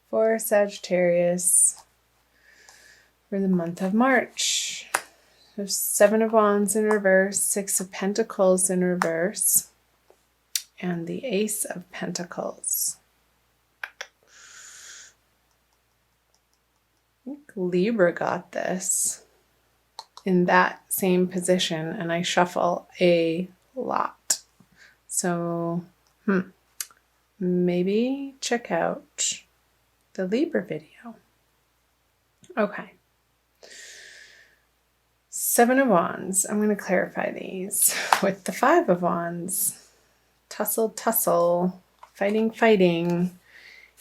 for Sagittarius for the month of March. There's 7 of Wands in reverse, 6 of Pentacles in reverse, and the Ace of Pentacles. I think Libra got this in that same position, and I shuffle a lot. So, maybe check out the Libra video. Okay. 7 of Wands. I'm going to clarify these with the 5 of Wands. Tussle, tussle, fighting, fighting.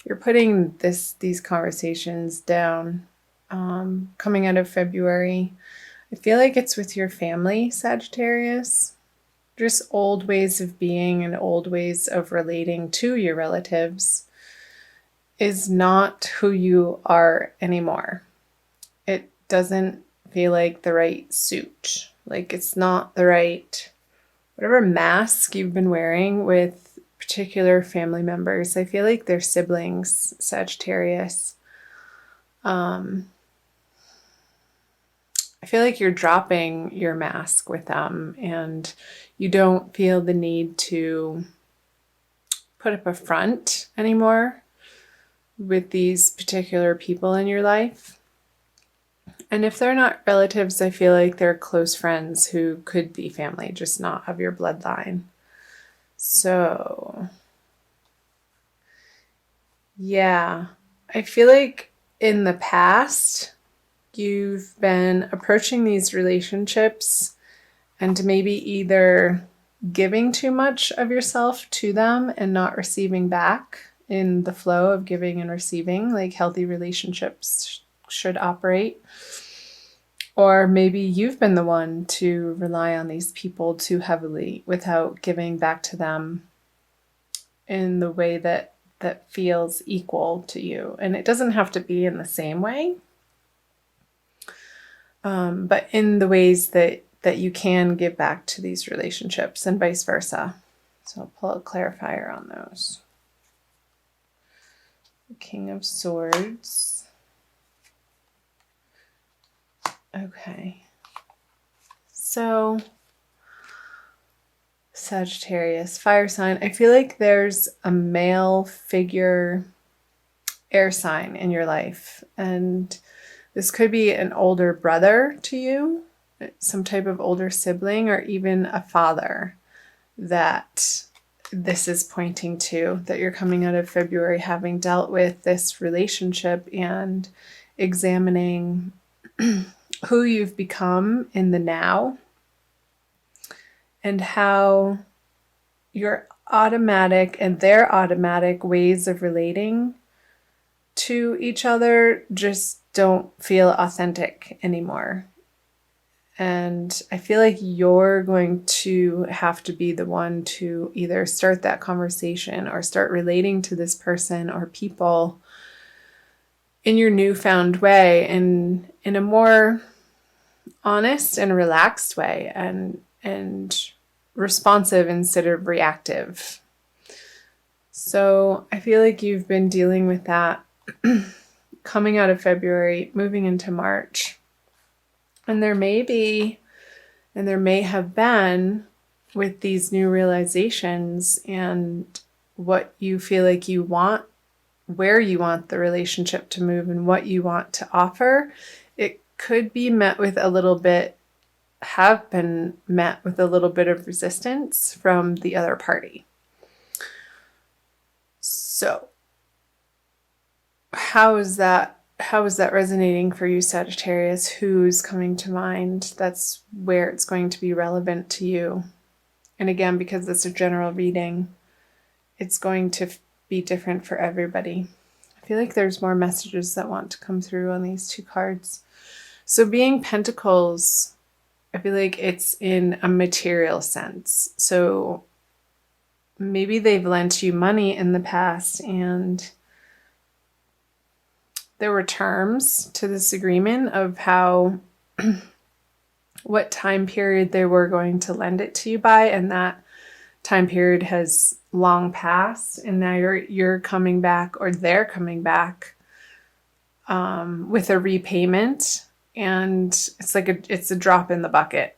You're putting these conversations down. Coming out of February, I feel like it's with your family, Sagittarius. Just old ways of being and old ways of relating to your relatives is not who you are anymore. It doesn't feel like the right suit. Like it's not the right, whatever mask you've been wearing with particular family members. I feel like they're siblings, Sagittarius. I feel like you're dropping your mask with them and you don't feel the need to put up a front anymore with these particular people in your life. And if they're not relatives, I feel like they're close friends who could be family, just not of your bloodline. So, yeah, I feel like in the past, you've been approaching these relationships and maybe either giving too much of yourself to them and not receiving back in the flow of giving and receiving, like healthy relationships should operate. Or maybe you've been the one to rely on these people too heavily without giving back to them in the way that feels equal to you. And it doesn't have to be in the same way. But in the ways that you can give back to these relationships and vice versa. So I'll pull a clarifier on those. The King of Swords. Okay. So Sagittarius, fire sign. I feel like there's a male figure air sign in your life, and this could be an older brother to you, some type of older sibling, or even a father that this is pointing to, that you're coming out of February having dealt with this relationship and examining who you've become in the now and how your automatic and their automatic ways of relating to each other just don't feel authentic anymore. And I feel like you're going to have to be the one to either start that conversation or start relating to this person or people in your newfound way and in a more honest and relaxed way and responsive instead of reactive. So I feel like you've been dealing with that coming out of February, moving into March. And there may have been, with these new realizations and what you feel like you want, where you want the relationship to move and what you want to offer, it could be met with a little bit, have been met with a little bit of resistance from the other party. So, how is that resonating for you, Sagittarius? Who's coming to mind? That's where it's going to be relevant to you. And again, because it's a general reading, it's going to be different for everybody. I feel like there's more messages that want to come through on these 2 cards. So being Pentacles, I feel like it's in a material sense. So maybe they've lent you money in the past and there were terms to this agreement of how, what time period they were going to lend it to you by, and that time period has long passed, and now you're coming back, or they're coming back with a repayment, and it's like it's a drop in the bucket.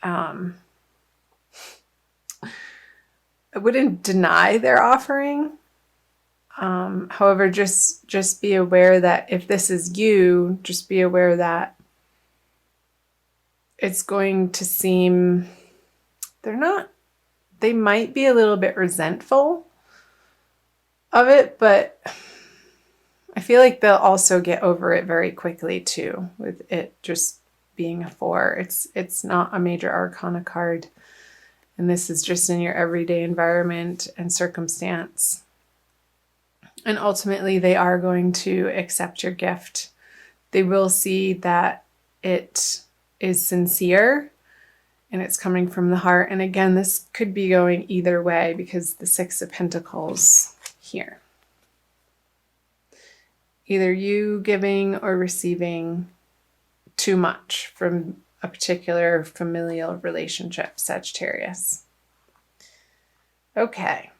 I wouldn't deny their offering. However, just be aware that if this is you, just be aware that it's going to seem they might be a little bit resentful of it, but I feel like they'll also get over it very quickly too, with it just being a 4. It's not a major arcana card, and this is just in your everyday environment and circumstance. And ultimately, they are going to accept your gift. They will see that it is sincere and it's coming from the heart. And again, this could be going either way because the 6 of Pentacles here. Either you giving or receiving too much from a particular familial relationship, Sagittarius. Okay,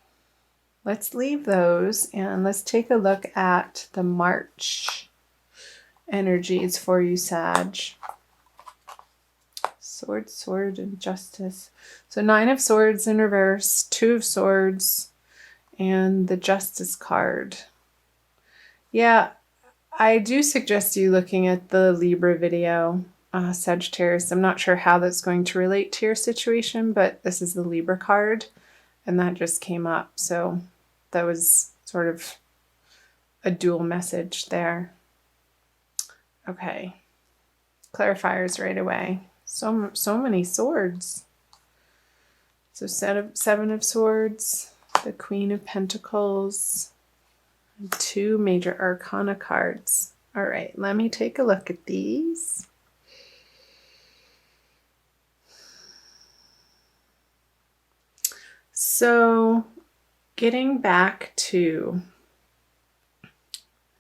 let's leave those and let's take a look at the March energies for you, Sag. Sword, sword, and justice. So 9 of Swords in reverse, 2 of Swords, and the Justice card. Yeah, I do suggest you looking at the Libra video, Sagittarius. I'm not sure how that's going to relate to your situation, but this is the Libra card, and that just came up. So that was sort of a dual message there. Okay, clarifiers right away. So many swords. So 7 of Swords, the Queen of Pentacles, and 2 major arcana cards. All right, let me take a look at these. So getting back to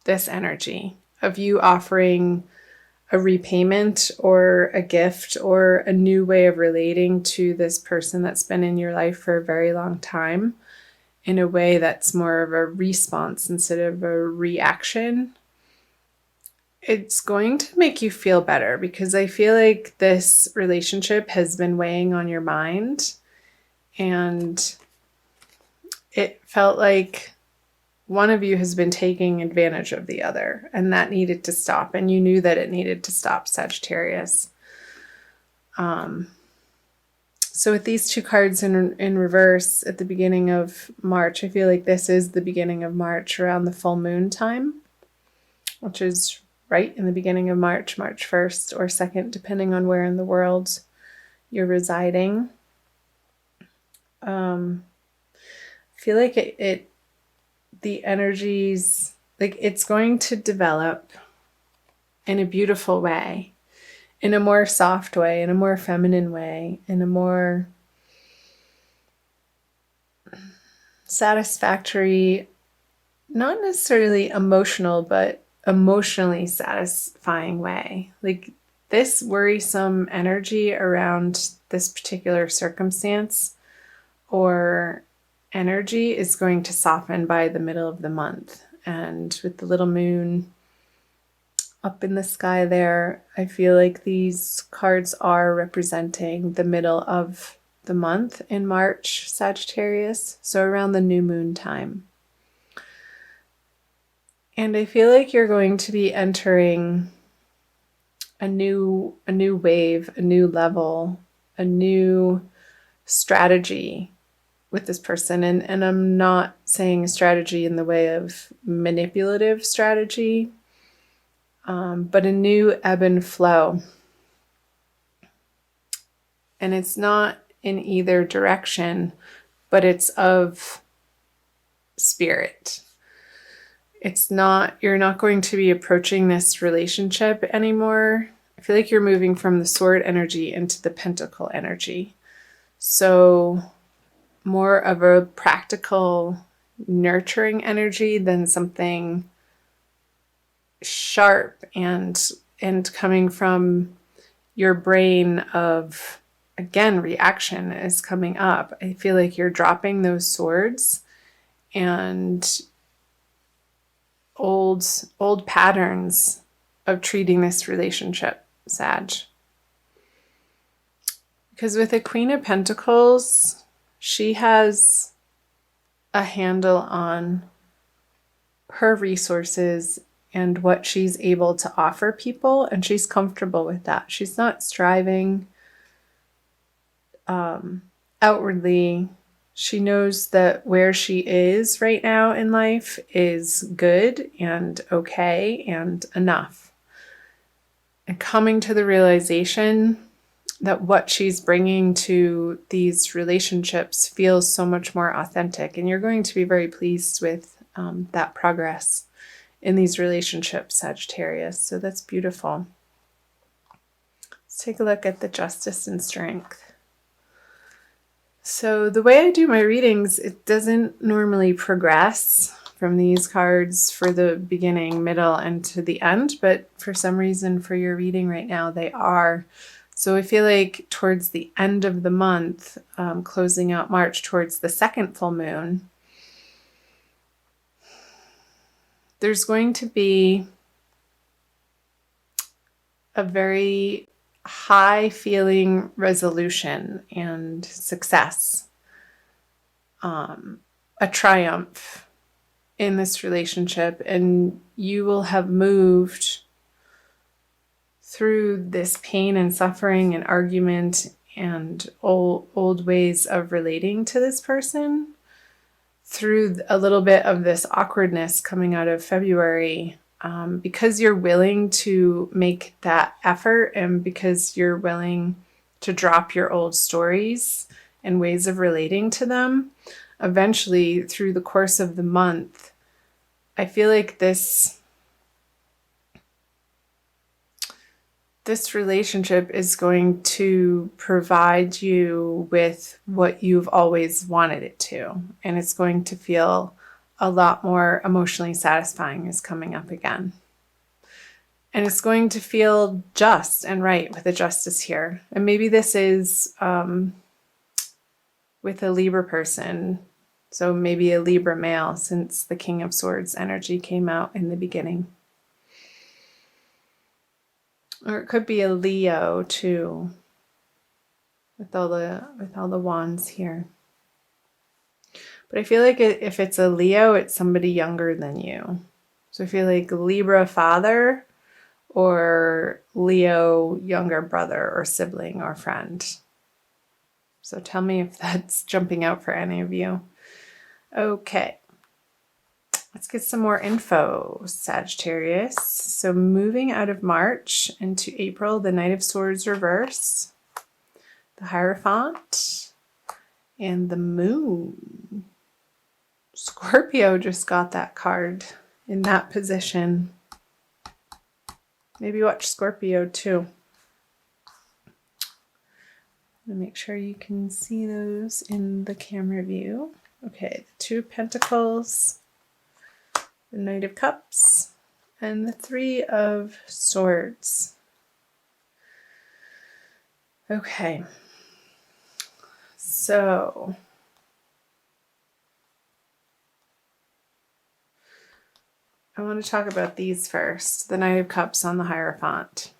this energy of you offering a repayment or a gift or a new way of relating to this person that's been in your life for a very long time in a way that's more of a response instead of a reaction, it's going to make you feel better, because I feel like this relationship has been weighing on your mind and it felt like one of you has been taking advantage of the other, and that needed to stop. And you knew that it needed to stop, Sagittarius. So with these 2 cards in reverse at the beginning of March, I feel like this is the beginning of March around the full moon time, which is right in the beginning of March, March 1st or 2nd, depending on where in the world you're residing. I feel like the energies, like it's going to develop in a beautiful way, in a more soft way, in a more feminine way, in a more satisfactory, not necessarily emotional, but emotionally satisfying way. Like this worrisome energy around this particular circumstance or energy is going to soften by the middle of the month. And with the little moon up in the sky there, I feel like these cards are representing the middle of the month in March, Sagittarius, so around the new moon time. And I feel like you're going to be entering a new wave, a new level, a new strategy with this person. And I'm not saying a strategy in the way of manipulative strategy, but a new ebb and flow. And it's not in either direction, but it's of spirit. It's not, you're not going to be approaching this relationship anymore. I feel like you're moving from the sword energy into the pentacle energy. So more of a practical, nurturing energy than something sharp and coming from your brain of, again, reaction is coming up. I feel like you're dropping those swords and old old patterns of treating this relationship, Sag. Because with the Queen of Pentacles, she has a handle on her resources and what she's able to offer people, and she's comfortable with that. She's not striving outwardly. She knows that where she is right now in life is good and okay and enough. And coming to the realization that what she's bringing to these relationships feels so much more authentic. And you're going to be very pleased with that progress in these relationships, Sagittarius. So that's beautiful. Let's take a look at the Justice and Strength. So the way I do my readings, it doesn't normally progress from these cards for the beginning, middle, and to the end, but for some reason for your reading right now, they are. So I feel like towards the end of the month, closing out March towards the second full moon, there's going to be a very high feeling resolution and success, a triumph in this relationship, and you will have moved through this pain and suffering and argument and old ways of relating to this person, through a little bit of this awkwardness coming out of February. Because you're willing to make that effort, and because you're willing to drop your old stories and ways of relating to them, eventually through the course of the month, I feel like this relationship is going to provide you with what you've always wanted it to, and it's going to feel a lot more emotionally satisfying is coming up again. And it's going to feel just and right with a Justice here. And maybe this is with a Libra person. So maybe a Libra male, since the King of Swords energy came out in the beginning. Or it could be a Leo too, with all the wands here. But I feel like if it's a Leo, it's somebody younger than you. So I feel like Libra father or Leo younger brother or sibling or friend. So tell me if that's jumping out for any of you. Okay. Let's get some more info, Sagittarius. So moving out of March into April, the Knight of Swords reverse, the Hierophant, and the Moon. Scorpio just got that card in that position. Maybe watch Scorpio too. Make sure you can see those in the camera view. Okay, the Two of Pentacles, the Knight of Cups, and the Three of Swords. Okay, so I want to talk about these first. The Knight of Cups on the Hierophant.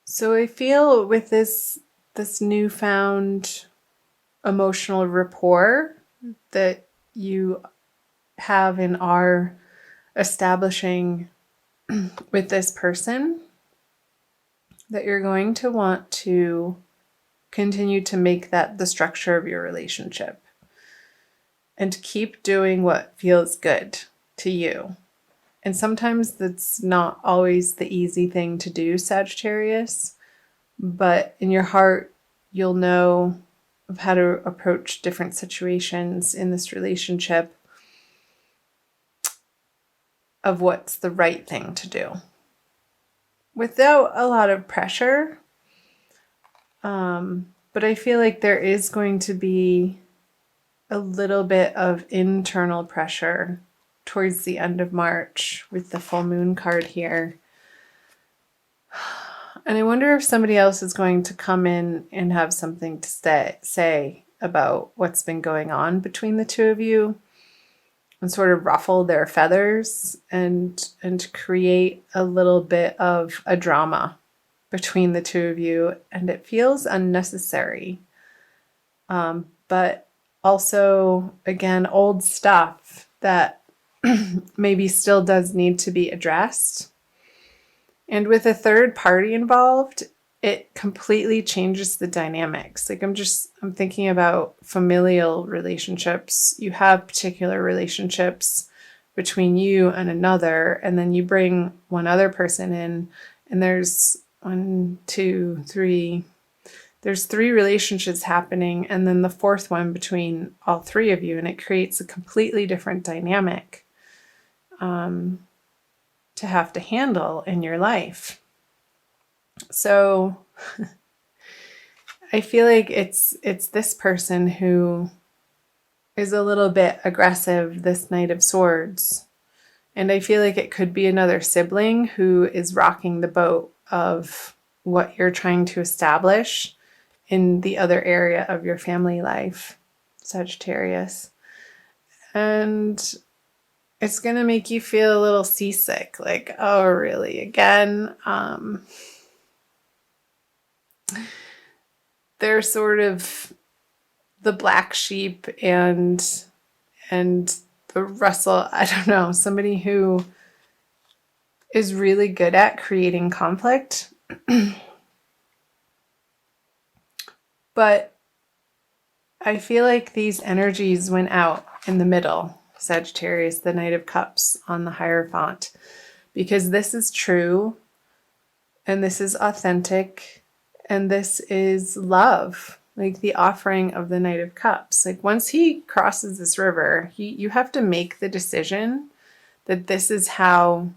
So I feel with this newfound emotional rapport that you have and are establishing with this person, that you're going to want to continue to make that the structure of your relationship and keep doing what feels good to you. And sometimes that's not always the easy thing to do, Sagittarius, but in your heart, you'll know of how to approach different situations in this relationship, of what's the right thing to do without a lot of pressure. But I feel like there is going to be a little bit of internal pressure towards the end of March with the full moon card here. And I wonder if somebody else is going to come in and have something to say about what's been going on between the two of you. and sort of ruffle their feathers and create a little bit of a drama between the two of you, and it feels unnecessary. But also, again, old stuff that maybe still does need to be addressed. And with a third party involved, it completely changes the dynamics. Like I'm thinking about familial relationships. You have particular relationships between you and another, and then you bring one other person in, and there's there's 3 relationships happening, and then the 4th one between all 3 of you, and it creates a completely different dynamic to have to handle in your life. So I feel like it's this person who is a little bit aggressive, this Knight of Swords. And I feel like it could be another sibling who is rocking the boat of what you're trying to establish in the other area of your family life, Sagittarius. And it's going to make you feel a little seasick, like, oh, really, again? They're sort of the black sheep and the Russell, I don't know, somebody who is really good at creating conflict. But I feel like these energies went out in the middle, Sagittarius, the Knight of Cups on the Hierophant, because this is true and this is authentic and this is love, like the offering of the Knight of Cups. Like once he crosses this river, you have to make the decision that this is how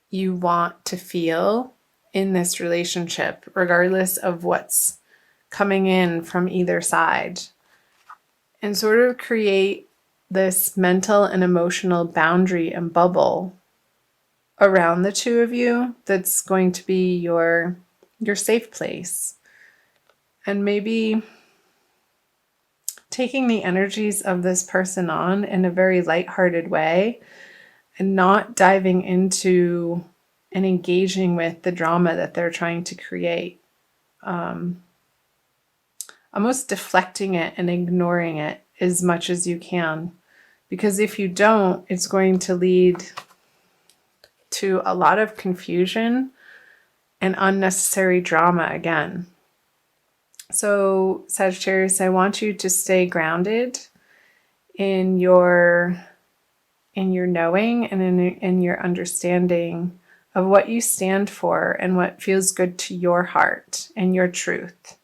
you want to feel in this relationship, regardless of what's coming in from either side, and sort of create this mental and emotional boundary and bubble around the two of you that's going to be your safe place. And maybe taking the energies of this person on in a very lighthearted way and not diving into and engaging with the drama that they're trying to create. Almost deflecting it and ignoring it as much as you can. Because if you don't, it's going to lead to a lot of confusion and unnecessary drama again. So, Sagittarius, I want you to stay grounded in your knowing and in your understanding of what you stand for and what feels good to your heart and your truth.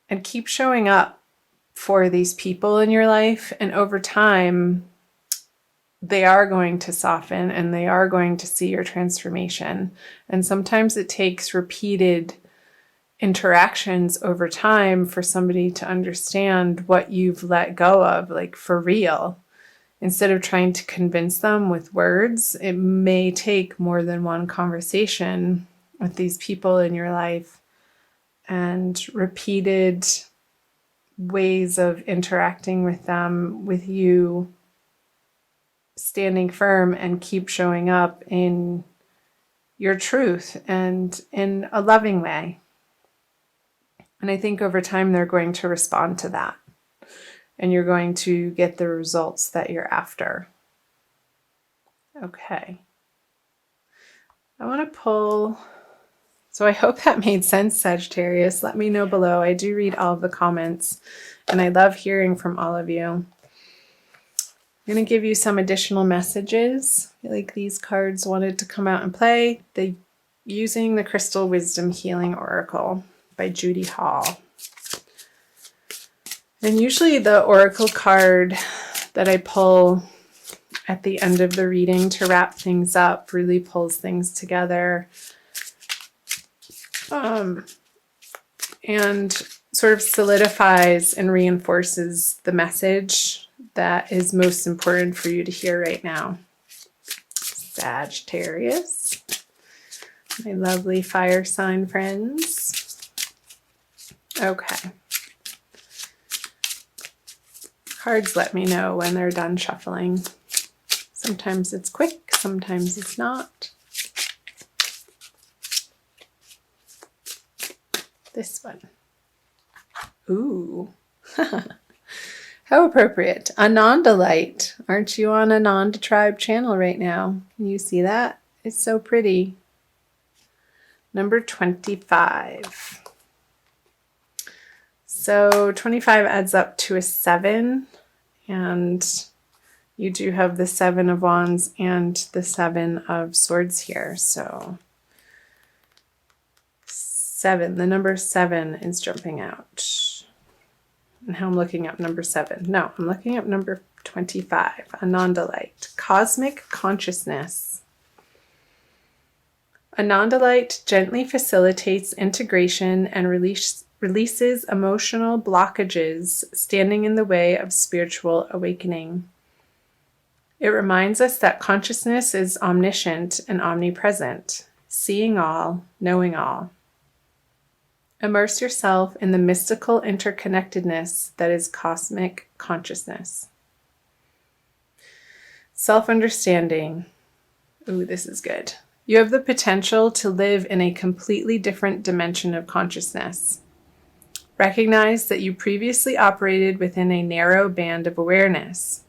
And keep showing up for these people in your life. And over time, they are going to soften and they are going to see your transformation. And sometimes it takes repeated interactions over time for somebody to understand what you've let go of, like for real. Instead of trying to convince them with words, it may take more than one conversation with these people in your life and repeated ways of interacting with them, with you standing firm and keep showing up in your truth and in a loving way. And I think over time they're going to respond to that. And you're going to get the results that you're after. Okay. I want to pull. So I hope that made sense, Sagittarius. Let me know below. I do read all of the comments and I love hearing from all of you. I'm going to give you some additional messages. I feel like these cards wanted to come out and play. Using the Crystal Wisdom Healing Oracle by Judy Hall. And usually the oracle card that I pull at the end of the reading to wrap things up really pulls things together and sort of solidifies and reinforces the message that is most important for you to hear right now. Sagittarius, my lovely fire sign friends. Okay. Cards let me know when they're done shuffling. Sometimes it's quick, sometimes it's not. This one. Ooh. How appropriate. Ananda light. Aren't you on Ananda Tribe channel right now? Can you see that? It's so pretty. Number 25. So 25 adds up to a 7, and you do have the 7 of Wands and the 7 of Swords here. So 7, the number 7 is jumping out. And how I'm looking up number 7. No, I'm looking up number 25, Ananda light, cosmic consciousness. Ananda light gently facilitates integration and releases emotional blockages standing in the way of spiritual awakening. It reminds us that consciousness is omniscient and omnipresent, seeing all, knowing all. Immerse yourself in the mystical interconnectedness that is cosmic consciousness. Self-understanding. Ooh, this is good. You have the potential to live in a completely different dimension of consciousness. Recognize that you previously operated within a narrow band of awareness,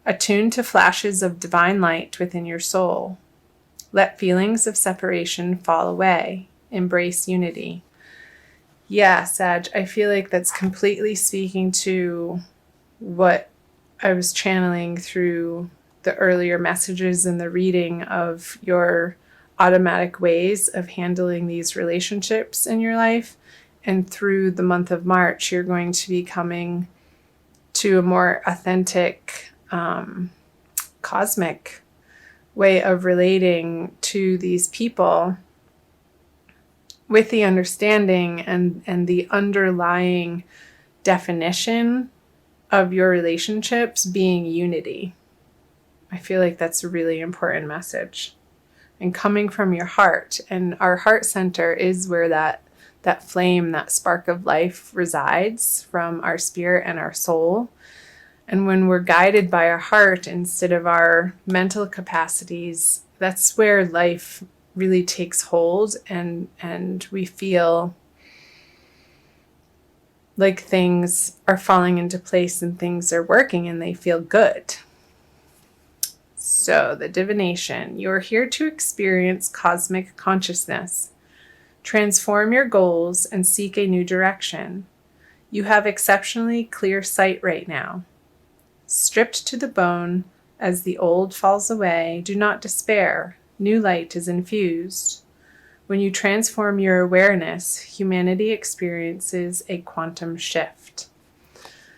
attuned to flashes of divine light within your soul. Let feelings of separation fall away. Embrace unity. Yeah, Sag, I feel like that's completely speaking to what I was channeling through the earlier messages in the reading of your automatic ways of handling these relationships in your life. And through the month of March, you're going to be coming to a more authentic, cosmic way of relating to these people, with the understanding and the underlying definition of your relationships being unity. I feel like that's a really important message. And coming from your heart. And our heart center is where that flame, that spark of life resides, from our spirit and our soul. And when we're guided by our heart instead of our mental capacities, that's where life really takes hold, and we feel like things are falling into place and things are working and they feel good. So the divination, you're here to experience cosmic consciousness, transform your goals, and seek a new direction. You have exceptionally clear sight right now. Stripped to the bone as the old falls away, do not despair. New light is infused. When you transform your awareness, humanity experiences a quantum shift.